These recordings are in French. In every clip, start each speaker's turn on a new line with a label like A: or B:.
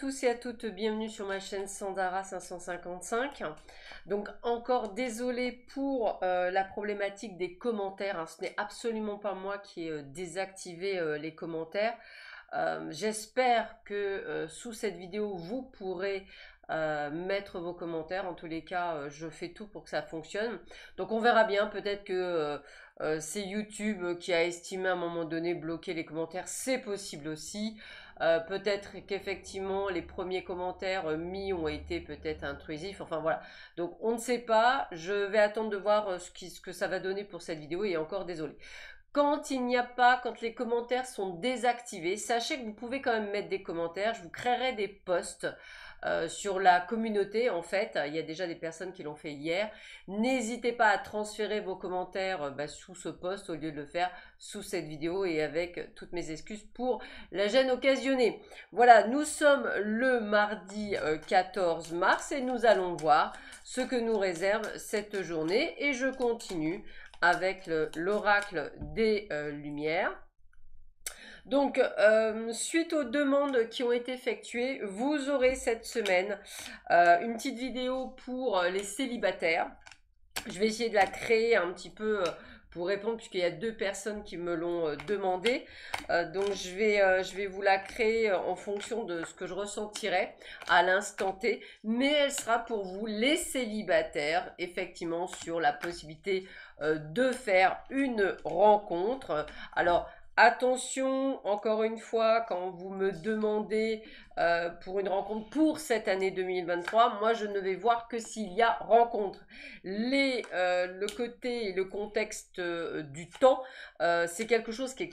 A: tous et à toutes, bienvenue sur ma chaîne Sandara 555. Donc encore désolé pour la problématique des commentaires, hein. Ce n'est absolument pas moi qui ai désactivé les commentaires. J'espère que sous cette vidéo vous pourrez mettre vos commentaires. En tous les cas, je fais tout pour que ça fonctionne. Donc on verra bien, peut-être que c'est YouTube qui a estimé à un moment donné bloquer les commentaires, c'est possible aussi. Peut-être qu'effectivement les premiers commentaires mis ont été peut-être intrusifs, enfin voilà. Donc on ne sait pas, je vais attendre de voir ce que ça va donner pour cette vidéo et encore désolé. Quand il n'y a pas, quand les commentaires sont désactivés, sachez que vous pouvez quand même mettre des commentaires, je vous créerai des posts sur la communauté en fait, il y a déjà des personnes qui l'ont fait hier. N'hésitez pas à transférer vos commentaires sous ce post au lieu de le faire sous cette vidéo et avec toutes mes excuses pour la gêne occasionnée. Voilà, nous sommes le mardi 14 mars et nous allons voir ce que nous réserve cette journée et je continue avec l'oracle des Lumières. Donc, suite aux demandes qui ont été effectuées, vous aurez cette semaine une petite vidéo pour les célibataires. Je vais essayer de la créer un petit peu pour répondre, puisqu'il y a 2 personnes qui me l'ont demandé. Donc, je vais vous la créer en fonction de ce que je ressentirai à l'instant T. Mais elle sera pour vous, les célibataires, effectivement, sur la possibilité de faire une rencontre. Alors, attention, encore une fois, quand vous me demandez pour une rencontre pour cette année 2023, moi je ne vais voir que s'il y a rencontre. Le côté et le contexte du temps, c'est quelque chose qui est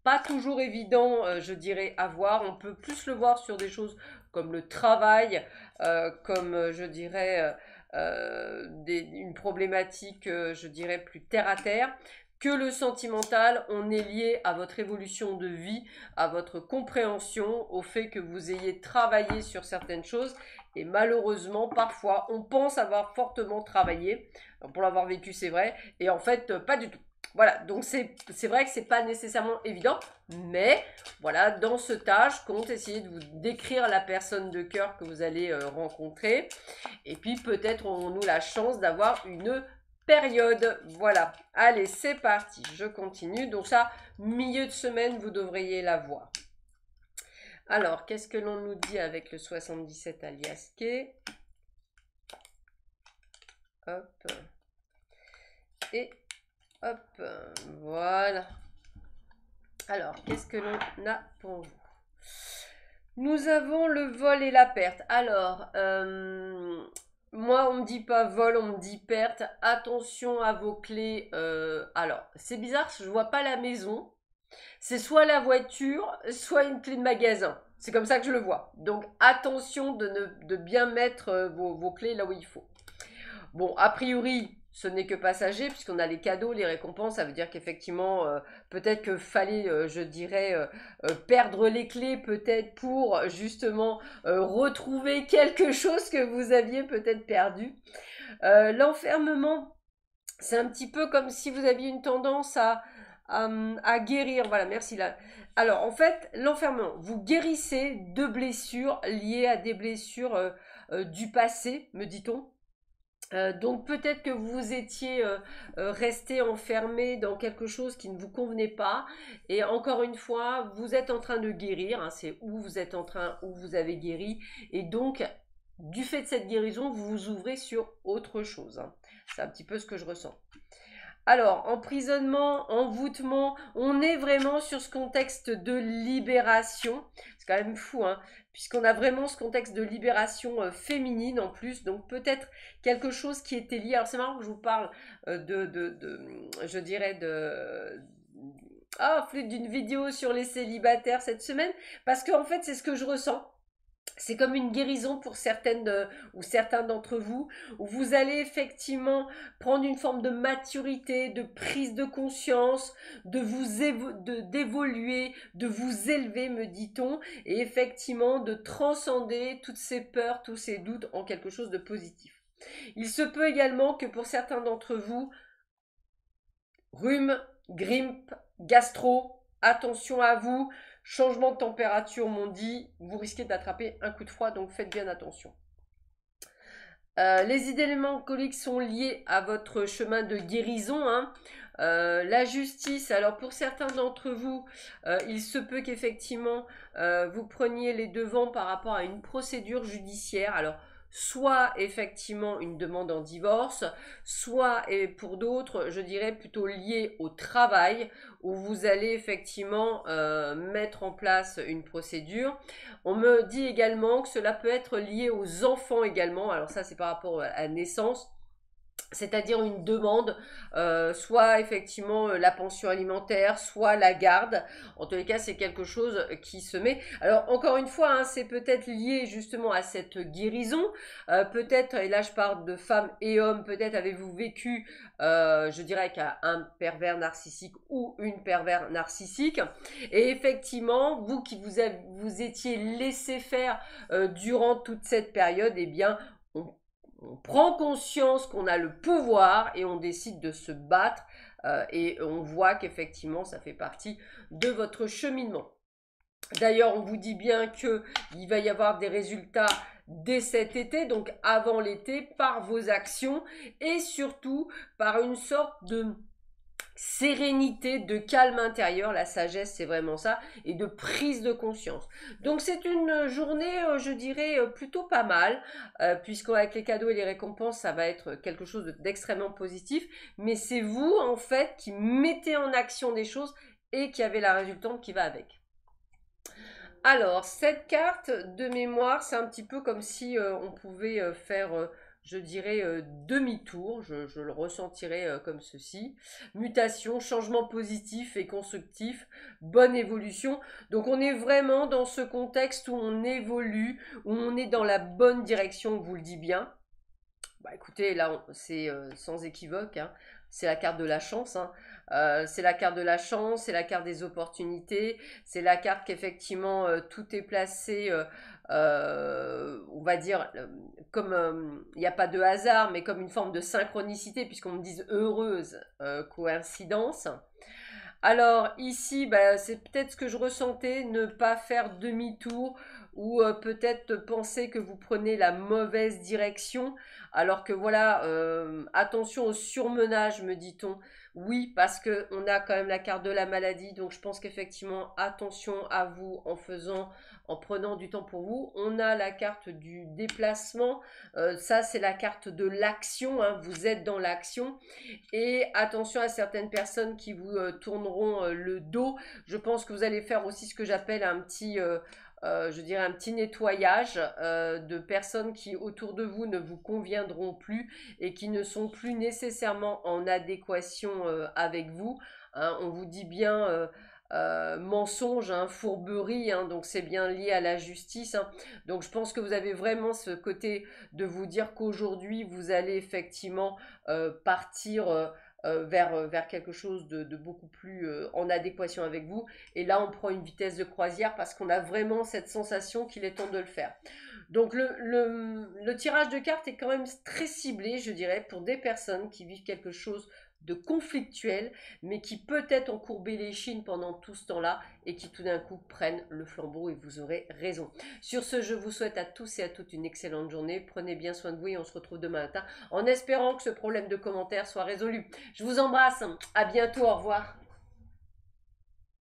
A: pas toujours évident, je dirais, à voir. On peut plus le voir sur des choses comme le travail, comme je dirais une problématique, je dirais, plus terre à terre. Que le sentimental, on est lié à votre évolution de vie, à votre compréhension, au fait que vous ayez travaillé sur certaines choses. Et malheureusement, parfois, on pense avoir fortement travaillé. Pour l'avoir vécu, c'est vrai. Et en fait, pas du tout. Voilà, donc c'est vrai que c'est pas nécessairement évident, mais voilà, dans ce tâche, compte essayer de vous décrire la personne de cœur que vous allez rencontrer. Et puis peut-être aurons-nous la chance d'avoir une période. Voilà, allez, c'est parti, je continue. Donc ça, milieu de semaine, vous devriez la voir. Alors, qu'est-ce que l'on nous dit avec le 77 alias K? Hop. Et hop, voilà. Alors, qu'est-ce que l'on a pour vous? Nous avons le vol et la perte. Alors, moi, on me dit pas vol, on me dit perte. Attention à vos clés. Alors, c'est bizarre, je vois pas la maison. C'est soit la voiture, soit une clé de magasin. C'est comme ça que je le vois. Donc, attention de bien mettre vos clés là où il faut. Bon, a priori, ce n'est que passager, puisqu'on a les cadeaux, les récompenses. Ça veut dire qu'effectivement, peut-être que fallait, je dirais, perdre les clés, peut-être pour justement retrouver quelque chose que vous aviez peut-être perdu. L'enfermement, c'est un petit peu comme si vous aviez une tendance à guérir. Voilà, merci là. Alors, en fait, l'enfermement, vous guérissez de blessures liées à des blessures du passé, me dit-on. Donc peut-être que vous étiez resté enfermé dans quelque chose qui ne vous convenait pas et encore une fois vous êtes en train de guérir, hein, c'est où vous êtes en train, où vous avez guéri et donc du fait de cette guérison vous vous ouvrez sur autre chose, hein. C'est un petit peu ce que je ressens. Alors, emprisonnement, envoûtement, on est vraiment sur ce contexte de libération. C'est quand même fou, hein, puisqu'on a vraiment ce contexte de libération féminine en plus. Donc, peut-être quelque chose qui était lié. Alors, c'est marrant que je vous parle je dirais, d'une vidéo sur les célibataires cette semaine, parce qu'en fait, c'est ce que je ressens. C'est comme une guérison pour certaines ou certains d'entre vous, où vous allez effectivement prendre une forme de maturité, de prise de conscience, d'évoluer, de vous élever, me dit-on, et effectivement de transcender toutes ces peurs, tous ces doutes en quelque chose de positif. Il se peut également que pour certains d'entre vous, rhume, grippe, gastro, attention à vous, Changement de température, m'ont dit, vous risquez d'attraper un coup de froid, donc faites bien attention. Les idées mélancoliques sont liées à votre chemin de guérison, hein. La justice, alors pour certains d'entre vous, il se peut qu'effectivement vous preniez les devants par rapport à une procédure judiciaire. Alors, soit effectivement une demande en divorce, soit, et pour d'autres, je dirais plutôt lié au travail, où vous allez effectivement mettre en place une procédure. On me dit également que cela peut être lié aux enfants également. Alors ça, c'est par rapport à la naissance. C'est-à-dire une demande, soit effectivement la pension alimentaire, soit la garde. En tous les cas, c'est quelque chose qui se met. Alors encore une fois, hein, c'est peut-être lié justement à cette guérison. Peut-être, et là je parle de femmes et hommes, peut-être avez-vous vécu, je dirais qu'un pervers narcissique ou une pervers narcissique. Et effectivement, vous qui vous étiez laissé faire durant toute cette période, eh bien, on prend conscience qu'on a le pouvoir et on décide de se battre et on voit qu'effectivement ça fait partie de votre cheminement. D'ailleurs, on vous dit bien qu'il va y avoir des résultats dès cet été, donc avant l'été, par vos actions et surtout par une sorte de sérénité, de calme intérieur. La sagesse, c'est vraiment ça, et de prise de conscience. Donc c'est une journée, je dirais, plutôt pas mal, puisqu'avec les cadeaux et les récompenses, ça va être quelque chose d'extrêmement positif, mais c'est vous, en fait, qui mettez en action des choses et qui avez la résultante qui va avec. Alors, cette carte de mémoire, c'est un petit peu comme si on pouvait faire, je dirais, demi-tour. Je le ressentirais comme ceci. Mutation, changement positif et constructif, bonne évolution. Donc, on est vraiment dans ce contexte où on évolue, où on est dans la bonne direction, on vous le dit bien. Bah écoutez, là, c'est sans équivoque, hein. C'est la carte de la chance, hein. C'est la carte de la chance, c'est la carte des opportunités, c'est la carte qu'effectivement tout est placé, on va dire, comme il n'y a pas de hasard, mais comme une forme de synchronicité, puisqu'on me dise heureuse coïncidence. Alors ici, bah, c'est peut-être ce que je ressentais, ne pas faire demi-tour ou peut-être penser que vous prenez la mauvaise direction, alors que voilà, attention au surmenage, me dit-on. Oui, parce que on a quand même la carte de la maladie, donc je pense qu'effectivement, attention à vous en prenant du temps pour vous. On a la carte du déplacement, ça c'est la carte de l'action, hein, vous êtes dans l'action. Et attention à certaines personnes qui vous tourneront le dos. Je pense que vous allez faire aussi ce que j'appelle un petit, je dirais un petit nettoyage de personnes qui autour de vous ne vous conviendront plus et qui ne sont plus nécessairement en adéquation avec vous. Hein, on vous dit bien mensonge, hein, fourberie, hein, donc c'est bien lié à la justice. Hein. Donc je pense que vous avez vraiment ce côté de vous dire qu'aujourd'hui vous allez effectivement partir vers quelque chose de beaucoup plus en adéquation avec vous. Et là, on prend une vitesse de croisière parce qu'on a vraiment cette sensation qu'il est temps de le faire. Donc le tirage de cartes est quand même très ciblé, je dirais, pour des personnes qui vivent quelque chose de conflictuel, mais qui peut-être ont courbé les chines pendant tout ce temps-là et qui tout d'un coup prennent le flambeau et vous aurez raison. Sur ce, je vous souhaite à tous et à toutes une excellente journée. Prenez bien soin de vous et on se retrouve demain matin en espérant que ce problème de commentaires soit résolu. Je vous embrasse. À bientôt. Au revoir.